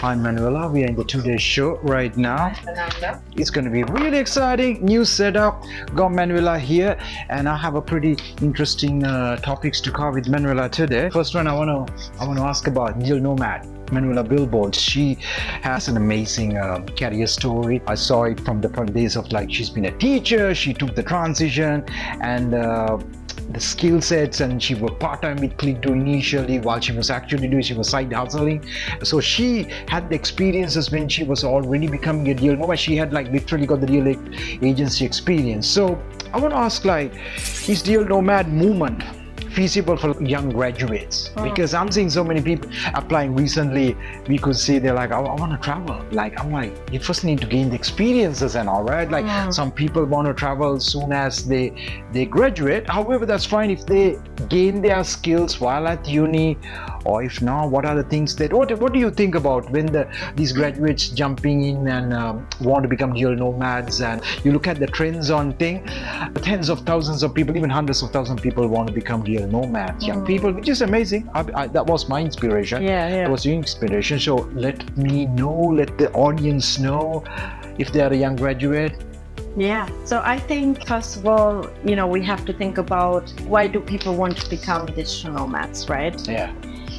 Hi Manuela, we are in the today's show right now. Hi, Fernando. It's going to be really exciting, new setup. Got Manuela here, and I have a pretty interesting topics to cover with Manuela today. First one, I want to ask about Digital Nomad. Manuela Billboard. She has an amazing career story. I saw it from the days of like she's been a teacher, she took the transition, and the skill sets, and she worked part-time with Click initially while she was side hustling. So she had the experiences when she was already becoming a real nomad. She had like literally got the real agency experience. So I want to ask, like, is Digital Nomad Movement feasible for young graduates? Because I'm seeing so many people applying recently. We could see they're like, I want to travel. Like, I'm like, you first need to gain the experiences and all, right? Like some people want to travel soon as they graduate. However, that's fine if they gain their skills while at uni, or if not, what are the things that what do you think about when these graduates jumping in and want to become digital nomads? And you look at the trends on tens of thousands of people, even hundreds of thousands of people want to become digital nomads, young people, which is amazing. That was my inspiration. That was your inspiration. So let the audience know if they are a young graduate. Yeah, so I think first of all, we have to think about, why do people want to become digital nomads, right? Yeah.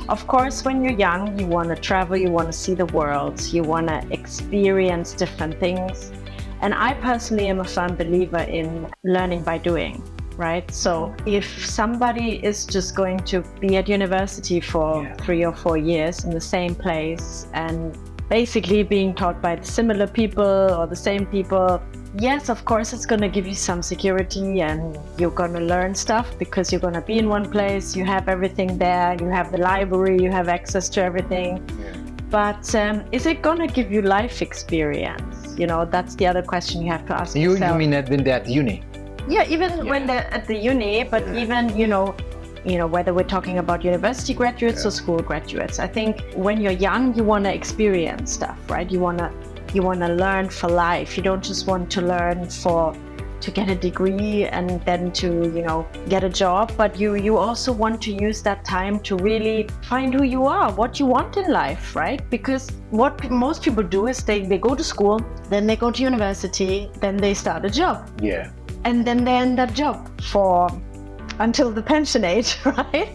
Of course, when you're young, you want to travel, you want to see the world, you want to experience different things. And I personally am a firm believer in learning by doing, right? So if somebody is just going to be at university for 3 or 4 years in the same place and basically being taught by similar people or the same people, yes, of course, it's going to give you some security and you're going to learn stuff because you're going to be in one place, you have everything there, you have the library, you have access to everything. But is it going to give you life experience? That's the other question you have to ask yourself. You mean that when they're at uni? Yeah, even when they're at the uni, but even, whether we're talking about university graduates or school graduates. I think when you're young, you want to experience stuff, right? You want to learn for life. You don't just want to learn to get a degree and then to get a job, but you also want to use that time to really find who you are, what you want in life, right? Because what most people do is they go to school, then they go to university, then they start a job, and then they're in that job until the pension age, right?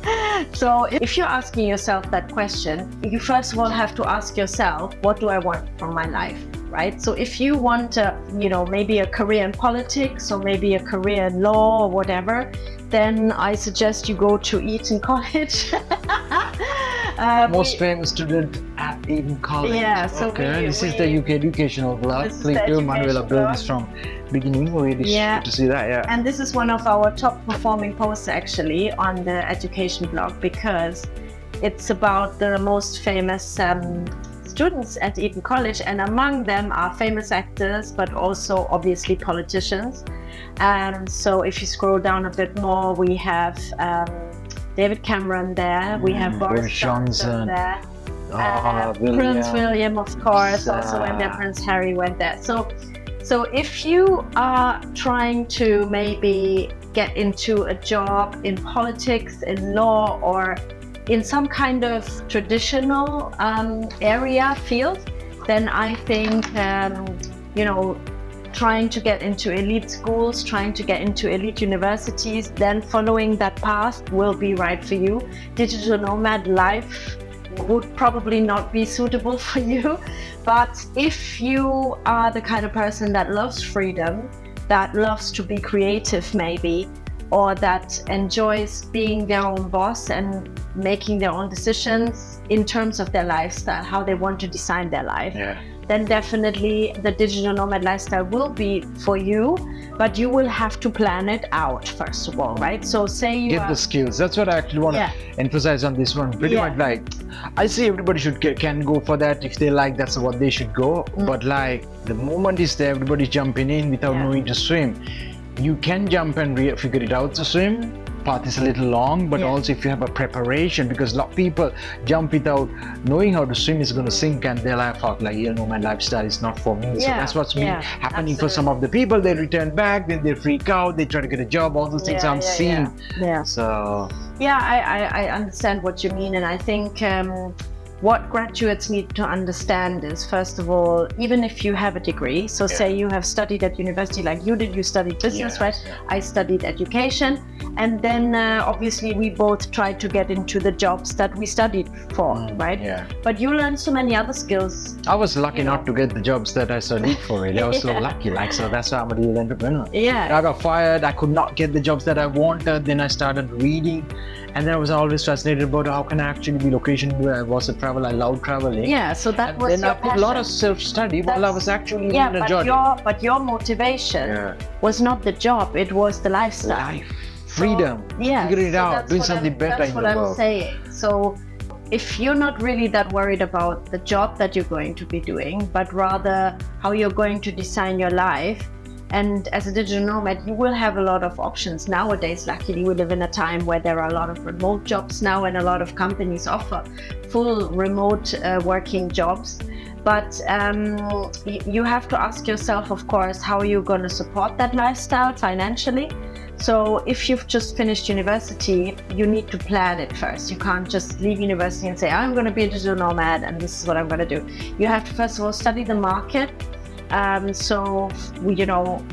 So if you're asking yourself that question, you first of all have to ask yourself, what do I want from my life, right? So if you want maybe a career in politics or maybe a career in law or whatever, then I suggest you go to Eton College. Most famous student at Eton College. Yeah, so this is the UK educational blog. Click Manuela builds from beginning. Really good to see that. And this is one of our top performing posts actually on the education blog, because it's about the most famous students at Eton College, and among them are famous actors, but also obviously politicians. So if you scroll down a bit more, we have David Cameron there, we have Boris Johnson there, Prince William, of course, also went there, Prince Harry went there. So if you are trying to maybe get into a job in politics, in law, or in some kind of traditional field, then I think trying to get into elite schools, trying to get into elite universities, then following that path will be right for you. Digital nomad life would probably not be suitable for you, but if you are the kind of person that loves freedom, that loves to be creative maybe, or that enjoys being their own boss and making their own decisions in terms of their lifestyle, how they want to design their life, then definitely the digital nomad lifestyle will be for you, but you will have to plan it out first of all, right? So say you get the skills. That's what I actually want to emphasize on this one. Pretty much, like, I say everybody can go for that if they like. That's what they should go. But like, the moment is there, everybody's jumping in without knowing to swim. You can jump and figure it out to swim. Path is a little long, but also if you have a preparation, because a lot of people jump without knowing how to swim, is going to sink, and their life out like, my lifestyle is not for me. So that's what's been happening for some of the people. They return back, then they freak out, they try to get a job, all those things I'm seeing. So I understand what you mean, and I think what graduates need to understand is, first of all, even if you have a degree, so say you have studied at university like you did, you studied business, right? I studied education, and then obviously we both tried to get into the jobs that we studied for, right? But you learn so many other skills. I was lucky not to get the jobs that I studied for. Really, I was so lucky, like, so that's why I'm a real entrepreneur. I got fired, I could not get the jobs that I wanted, then I started reading, and then I was always fascinated about how can I actually be location where I was a travel. I love traveling. So that and was then your I put a lot of self-study while I was actually in the job. But your motivation was not the job, it was the lifestyle. Life, freedom, figuring it out, doing something better in the world. That's what I'm saying. So if you're not really that worried about the job that you're going to be doing, but rather how you're going to design your life, and as a digital nomad, you will have a lot of options. Nowadays, luckily, we live in a time where there are a lot of remote jobs now, and a lot of companies offer full remote working jobs. But you have to ask yourself, of course, how you're going to support that lifestyle financially. So if you've just finished university, you need to plan it first. You can't just leave university and say, I'm going to be a digital nomad and this is what I'm going to do. You have to first of all study the market. So,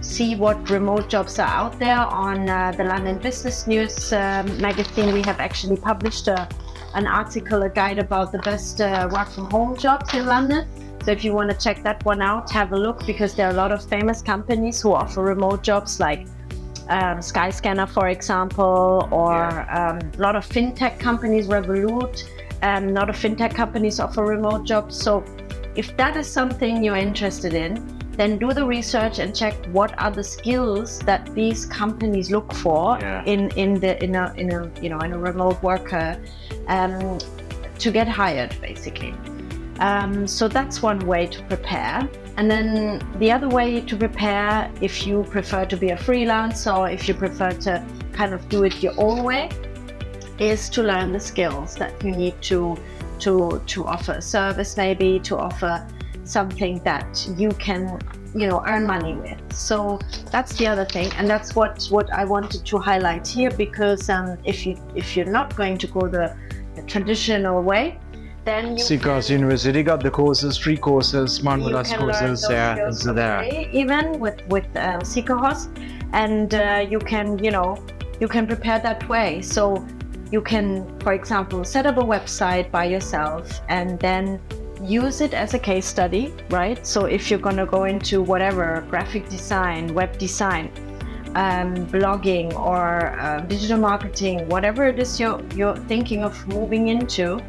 see what remote jobs are out there. On the London Business News magazine, we have actually published an article, a guide about the best work from home jobs in London. So if you want to check that one out, have a look, because there are a lot of famous companies who offer remote jobs, like Skyscanner, for example, or a lot of fintech companies, Revolut. A lot of fintech companies offer remote jobs. So if that is something you're interested in, then do the research and check what are the skills that these companies look for in a remote worker to get hired, basically. So that's one way to prepare. And then the other way to prepare, if you prefer to be a freelancer or if you prefer to kind of do it your own way, is to learn the skills that you need to offer a service, maybe to offer something that you can earn money with. So that's the other thing, and that's what I wanted to highlight here, because if you're not going to go the traditional way, then you Seacoast University got the courses, free courses, smart courses, those so there. Even with Seacoast, and you can prepare that way. So you can, for example, set up a website by yourself and then use it as a case study, right? So if you're gonna go into whatever, graphic design, web design, blogging, or digital marketing, whatever it is you're thinking of moving into,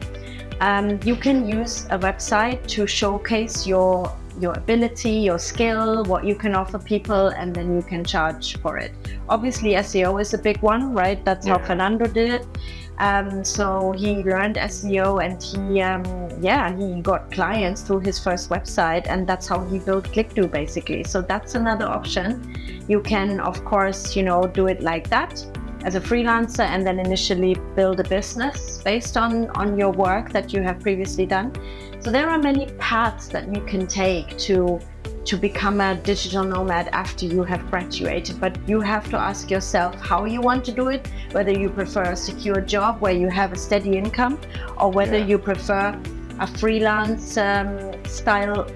you can use a website to showcase your ability, your skill, what you can offer people, and then you can charge for it. Obviously, SEO is a big one, right? That's how Fernando did it. So he learned SEO, and he got clients through his first website, and that's how he built ClickDo, basically. So that's another option. You can, of course, do it like that as a freelancer, and then initially build a business based on your work that you have previously done. So there are many paths that you can take to become a digital nomad after you have graduated, but you have to ask yourself how you want to do it, whether you prefer a secure job where you have a steady income, or whether you prefer a freelance style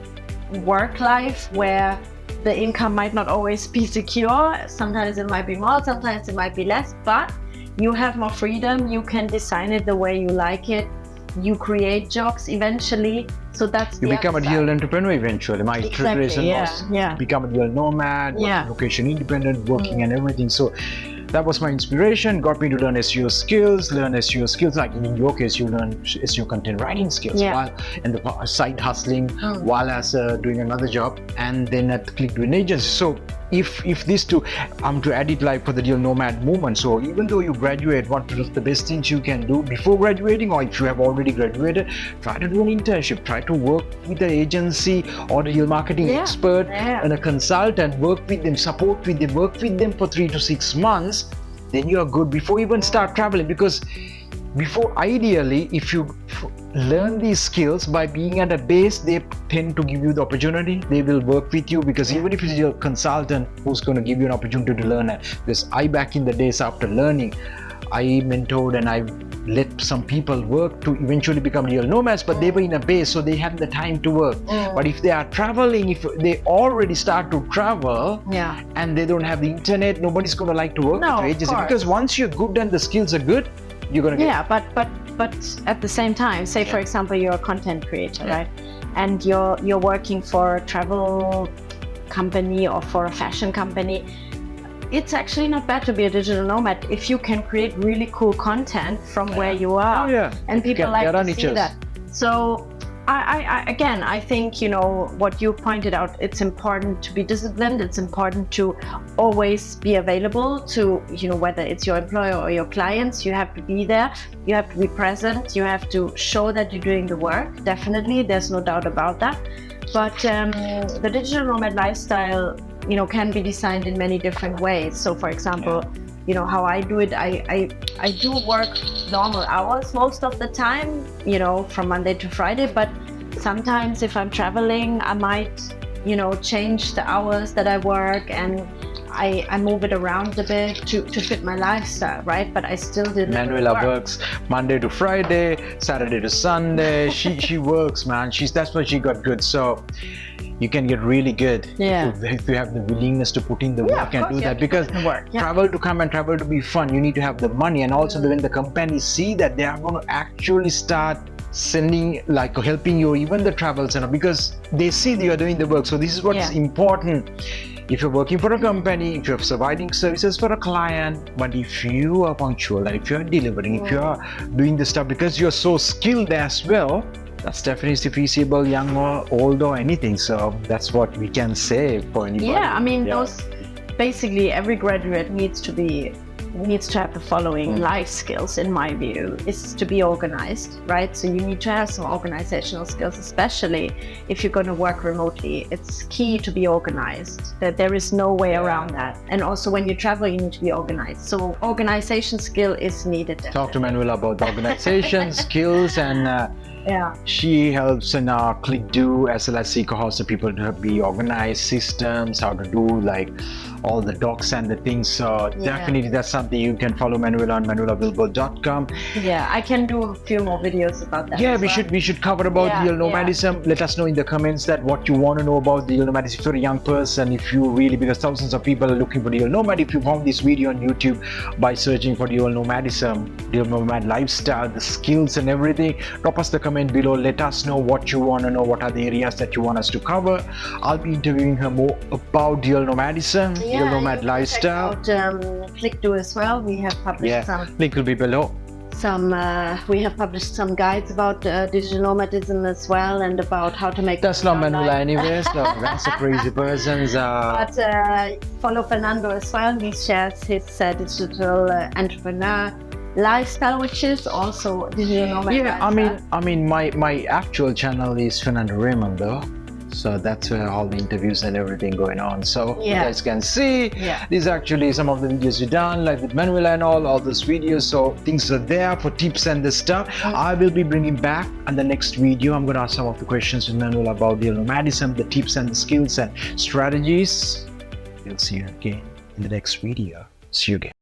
work life where the income might not always be secure. Sometimes it might be more, sometimes it might be less, but you have more freedom. You can design it the way you like it. You create jobs eventually. So that's you become upside. a real entrepreneur eventually. My iteration was become a real nomad, location independent, working and everything. So that was my inspiration, got me to learn SEO skills, like in your case, you learn SEO content writing skills while in the side hustling, while as doing another job, and then at ClickDo an agency. So if these two, I'm to add it like for the Digital Nomad Movement. So even though you graduate, what is the best things you can do before graduating, or if you have already graduated, try to do an internship, try to work with an agency or the digital marketing expert and a consultant, work with them, support with them, work with them for 3 to 6 months, then you are good before you even start traveling. Because before, ideally, if you learn these skills by being at a base, they tend to give you the opportunity. They will work with you, because even if it's your consultant who's going to give you an opportunity to learn it. Because I, back in the days after learning, I mentored and I let some people work to eventually become real nomads, but they were in a base, so they had the time to work. But if they are traveling, if they already start to travel and they don't have the internet, nobody's going to like to work with agency, because once you're good and the skills are good, you're going to get... but at the same time, say for example you're a content creator, right, and you're working for a travel company or for a fashion company. It's actually not bad to be a digital nomad if you can create really cool content from where you are. And people like to see that. So I think, you know, what you pointed out, it's important to be disciplined. It's important to always be available to, you know, whether it's your employer or your clients. You have to be there. You have to be present. You have to show that you're doing the work. Definitely, there's no doubt about that. But the digital nomad lifestyle, you know, can be designed in many different ways. So for example, you know, how I do it, I do work normal hours most of the time, you know, from Monday to Friday, but sometimes if I'm traveling, I might, you know, change the hours that I work, and I move it around a bit to fit my lifestyle, right? But I still did. Manuela works Monday to Friday, Saturday to Sunday. She works, man. That's why she got good. So you can get really good if you have the willingness to put in the work and do that. Because travel to come and travel to be fun, you need to have the money, and also when the companies see that, they are going to actually start sending, like, helping you, even the travels, and because they see that you are doing the work. So this is what's important. If you're working for a company, if you're providing services for a client, but if you are punctual, and if you're delivering, if you are doing the stuff because you're so skilled as well, that's definitely feasible, young or old or anything. So that's what we can say for anybody. Yeah, I mean, those basically every graduate needs to have the following life skills, in my view, is to be organized, right? So you need to have some organizational skills, especially if you're going to work remotely. It's key to be organized, that there is no way around that. And also when you travel, you need to be organized. So organization skill is needed. Talk to Manuela about the organization skills, and she helps in our Click Do as well as Seeker House, so people to be organized, systems, how to do like all the docs and the things. So definitely that's something you can follow Manuela on manuelabilbo.com. Yeah, I can do a few more videos about that. Yeah, we should cover about digital nomadism. Let us know in the comments that what you want to know about digital nomadism. If you're a young person, if you really, because thousands of people are looking for digital nomad. If you found this video on YouTube by searching for digital nomadism, digital nomad lifestyle, the skills and everything, drop us the comment below. Let us know what you want to know, what are the areas that you want us to cover. I'll be interviewing her more about digital nomadism, digital nomad lifestyle. Click Do as well. We have published some. Link will be below. We have published some guides about digital nomadism as well, and about how to make. That's not Manuela anyways. That's a crazy person. But follow Fernando as well. He shares his digital entrepreneur lifestyle, which is also digital nomad. Yeah, lifestyle. I mean, my actual channel is Fernando Raymond though. So that's where all the interviews and everything going on. So you guys can see these are actually some of the videos we've done, like with Manuela and all those videos. So things are there for tips and the stuff. I will be bringing back on the next video. I'm going to ask some of the questions with Manuela about the nomadism, the tips and the skills and strategies. We'll see you again in the next video. See you again.